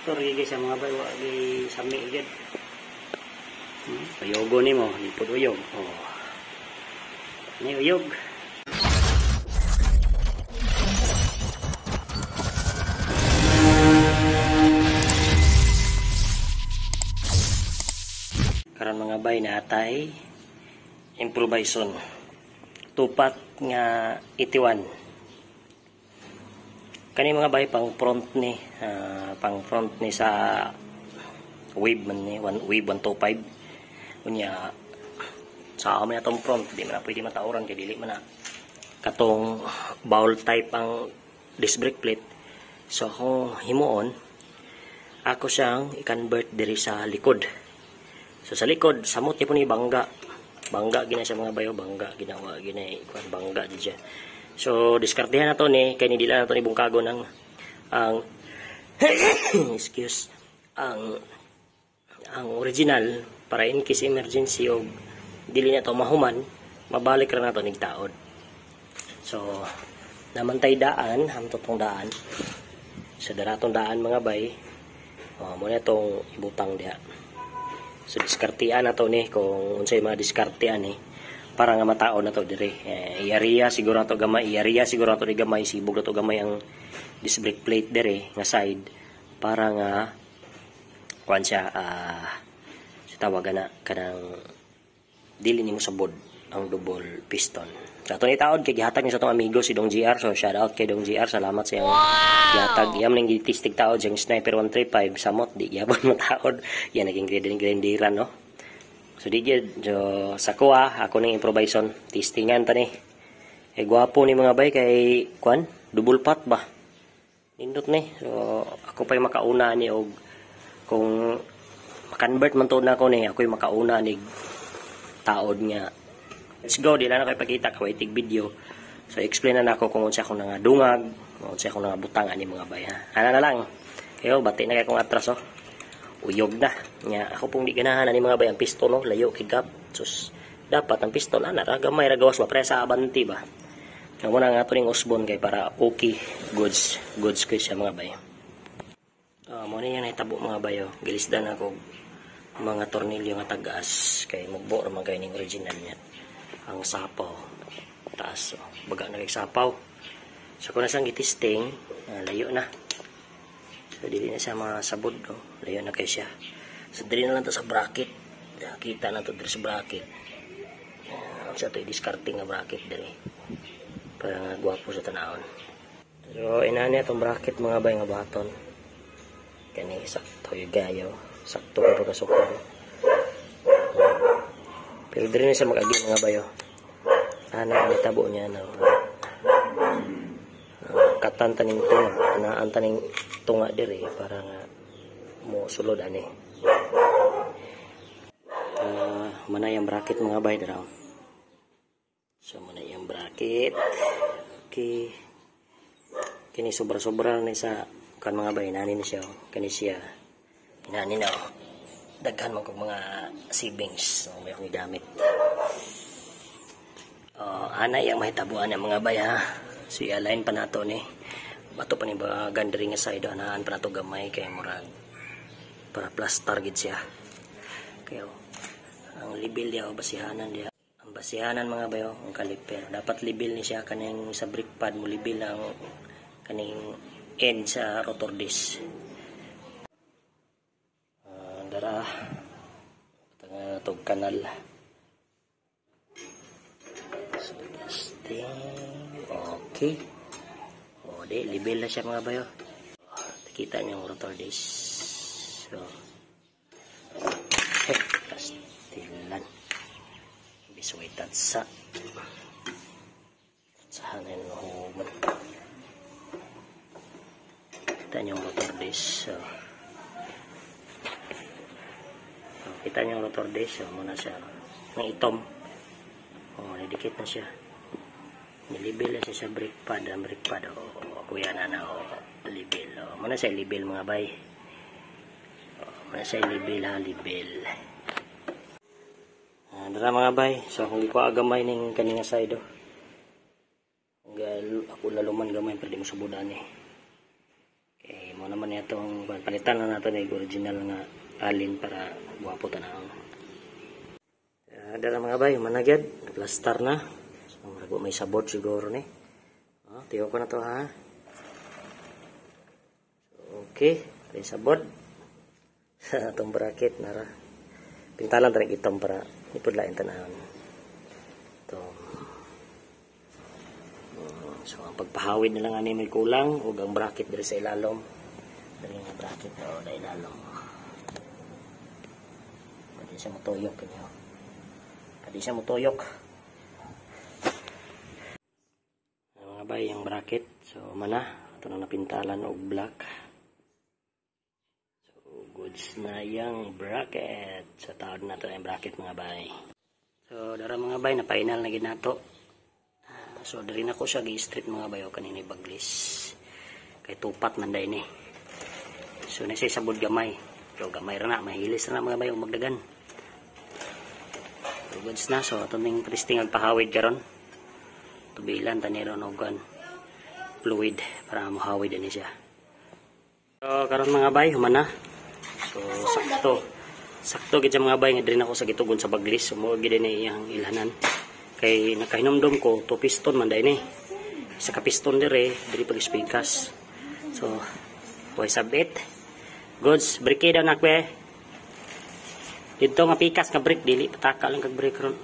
traktor gigi sa mga bayo gi sami gid. Payogo nimo, lipod uyog. Oh. Ni uyog. Karon mga bay natay improvisation. Tupat nga itiwan. Kani mga bay pang front ni sa wave man ni wave 125 unya sa amin atong front di man pwede matauran kay dili man na katong bowl type ang disc brake plate. So kung himuon ako siyang i-convert diri sa likod. So sa likod samot ni po ni bangga gina sa mga bayo, bangga ginawa gina ikuan bangga di siya. So diskartehan nato ni kay ni dila nato ni bungkago ng ang excuse ang original para in case emergency o dili na to mahuman mabalik ra nato nig taod. So namantay daan hamtotong daan sa daratong daan mga bay mo na tong ibutang diha. So diskartehan nato ni kung unsay mga diskartehan ni para nga mataon na to dire. Iariya siguro nato gamay, ni gamay sibog na to gamay ang disc brake plate dire nga side para nga kuan siya sa tawagan na kanang dili nimo sabod ang double piston. Sa ato ni taod kay gihatag ni sa tong amigo si Dong GR. So shout out kay Dong GR, salamat sa iyang gihatag. Iyam ning gitistig taod jang Sniper 135 samot di gyapon mo taod. Yan naging grindiran no. So di so sa kuha ako ning improvisation testingan ta ni. Gwapo ni mga bay kay kuan double pot ba. Nindot ni. So ako pa'y makauna ni og kung convert man to na ko ni ako'y makauna ni taod nga. Let's go, di lang na kayo pagkita ko itig video. So explain na ako kung unsa ako nga dungag, kung unsa ako nga butang ani mga bay ha. Ana na lang. Kayo bati na kay kong atras oh. Uyog na. Nya ako pong di ganahan ani mga bay ang piston no, layo kigap. Sus dapat ang piston ana ra gamay ra gawas ba pre sa abanti ba. Mo na nga to ning usbon kay para okay goods ko siya mga bay. Mo ni yan hitabo mga bayo. Gilisdan ako mga tornilyo nga tagas kay magbo ra man kay ning original niya. Ang sapaw taas oh. Baga na kay sapaw. So kung nasang gitisting layo na. So dili na siya masabod no. Layo na kay siya. So dili na lang to sa bracket. Kita na to diri sa bracket. Sa to i-discarding nga bracket diri. Para nga gwapo sa tanawon. So inani atong bracket mga bay nga baton. Kani sakto yung gayo. Sakto ka pagkasukod. Pero diri na siya mag-agi mga bayo. Ana ang tabo niya no. Katan taning tunga, anaan taning tunga diri para nga mo sulod ani. Manay ang bracket mga bay dira. So manay ang bracket. Okay. Kini sobra-sobra ni sa kan mga bay nani ni siya. Kani siya. Inani na. Daghan man kog mga savings so may akong gamit. Ana yang mahitabuan ang mga bay ha. So i-align pa nato ni. Bato pa ni ba gandri nga side anaan pa nato gamay kay murag para plaster gid siya. Kayo ang level dia basihanan dia. Ang basihanan mga bayo ang kaliper. Dapat level ni siya kaning sa brake pad mo level ang kaning end sa rotor disc. Dara tanga tog kanal. Okay. Di level na siya mga bayo. Kita niyo ang rotor disc. So pastilan. Bisway tatsa. Sahanan mo human. Kita niyo ang rotor disc. So kita niyo ang rotor disc. So muna siya ng itom. Nidikit na siya. Nilibel na siya sa brake pad. Ang brake pad kuya na libel. Muna siya libel mga bay. Muna siya libel ha libel. Dara mga bay. So kung di ko agamay ning kaninga side ako laluman gamay pwede mo subudan eh. Okay, mo naman itong palitan na nato ng original nga alin para guwapo tanaw. Dala mga bay, managyad, plaster na. So, may sabot siguro ni. Tiyo ko na to ha. So, okay, may sabot. Itong bracket nara. Pintalan tayo itong para ipudlain tanaw. Ito. So, ang pagpahawid na lang ani may kulang ug ang bracket diri sa ilalom. Diri nga bracket o dai ilalom. Pwede siya motuyok kanyo. Pwede siya motuyok. Mga bay ang bracket. So, mana ito na napintalan og black. So, goods na yang bracket. Sa taon na ito na yung bracket mga bay. So, dara mga bay na final na ginato. So, dari na ko siya gi-strip mga bayo kanini baglis. Kay tupat man day ni. So, nagsay sabod gamay. Pero gamay ra na, mahilis na mga bayo magdagan. So, goods na. So, ito ning tristing agpahawid karon. Tubilan taniron og fluid para mahawid ani siya. So, karon mga bay humana. So, sakto gid mga bay nga diri na ko sa gitugon sa baglis. Sumo gid ni iyang ilhanan. Kay nakahinomdom ko to piston man day ni sa kapiston dire pag speakas. So boy sabit goods brake daw nakbe dito nga pikas nga brake dili pataka lang kag brake ron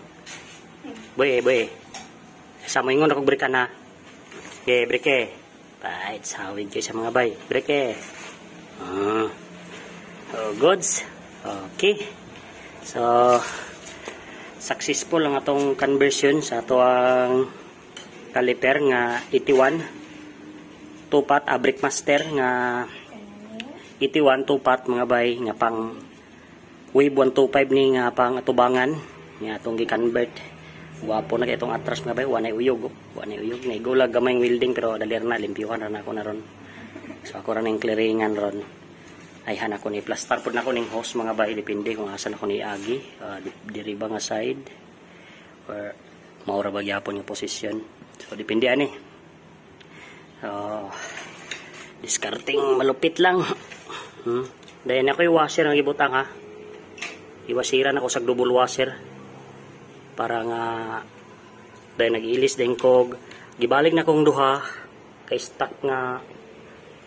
boy sa moingon ako brake na okay brake right sawid kay sa mga bay brake goods okay so successful ang atong conversion sa atong caliper nga 81 tupat brake master nga 81 tupat mga bay nga pang wave 125 ni nga pang atubangan nga atong gi-convert guwapo na kay itong atras mga bay wanay uyog na igulag gamay welding pero dalir na limpyuhan ra na ako na ron so ako ra ning clearingan ron ayhan ako ni plaster pud nako ning hose mga bay depende kung asan ako ni agi diri ba nga side or maura ba gyapon yung posisyon so depende ani discarding malupit lang dahil ako yung washer ang ibutang ha iwasiran ako sa double washer para nga dahil nag-ilis din kog gibalik na kong duha kay stuck nga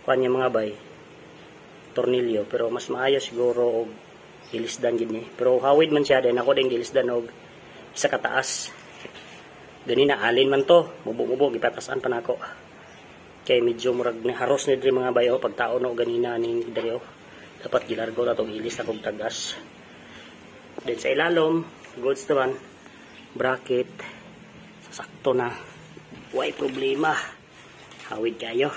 kanya mga bay tornilyo pero mas maayo siguro og gilisdan gid ni pero hawid man siya din ako din gilisdan og isa ka taas ganina alin man to mubo gipatasan pa nako kay medyo murag ni haros ni diri mga bayo pagtaon og ganina ning diri dapat gilargo na tong ilis na kog tagas din sa ilalom goods naman bracket sakto na way problema hawid kayo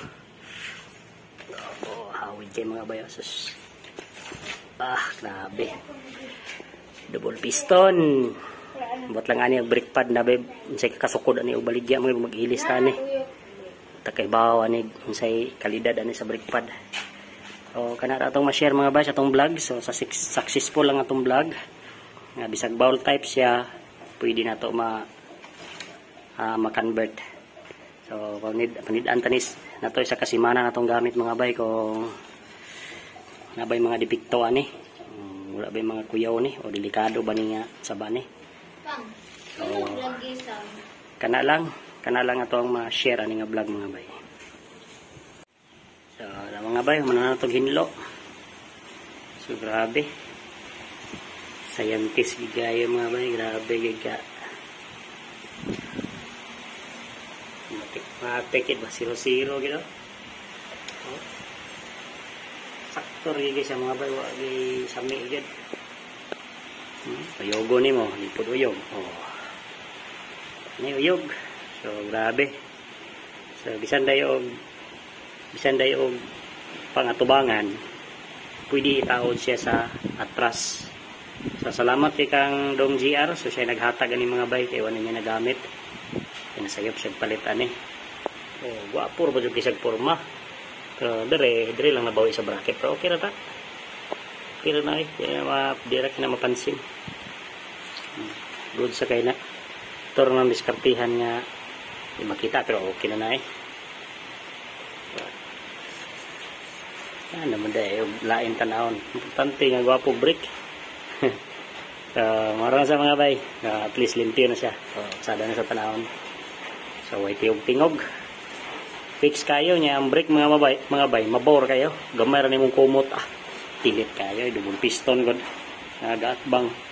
hawid kayo mga bayo grabe double piston buat lang ani ang brake pad na babe unsay kasukod ani og baligya mo mag-ilis tani takay bawo ani unsay kalidad ani sa brake pad so kana atong ma-share mga bayo sa atong vlog so sa successful lang atong vlog nga bisag bowl type siya pwede na to ma-convert so panid-an tanis nato isa kasimana natong gamit mga bay kung nabay mga depekto ani wala ba mga kuyaw ni o delikado ba ni nga saba ni so kana lang ato ang ma-share ani nga vlog mga bay so mga bay man natong hinlo so grabe scientist gigayo mga bay grabe giga matik ba 0-0 gitu sakto rin sa mga bay wag sami gid payogo nimo lipod uyog ni uyog so grabe so bisan dayo og pangatubangan pwede itaod siya sa atras so salamat kay kang Dong GR so siya naghatag ani mga bay kay wala niya nagamit nasayop siya palit ani guwapo ba jud kisag porma pero dire lang nabawi sa bracket pero okay ra ta okay ra na direct na mapansin good sa kay na tor na diskartihan nga di makita pero okay na naman dahil lain tanahon. Importante nga gwapo break. So, maroon sa mga bay. At least limpyo na siya. Sada na sa tanahon. So, way tingog. Fix kayo niya ang brake mga bay. Mabor kayo. Gamay rin mong kumot. Tilit kayo. Double piston. Gatbang.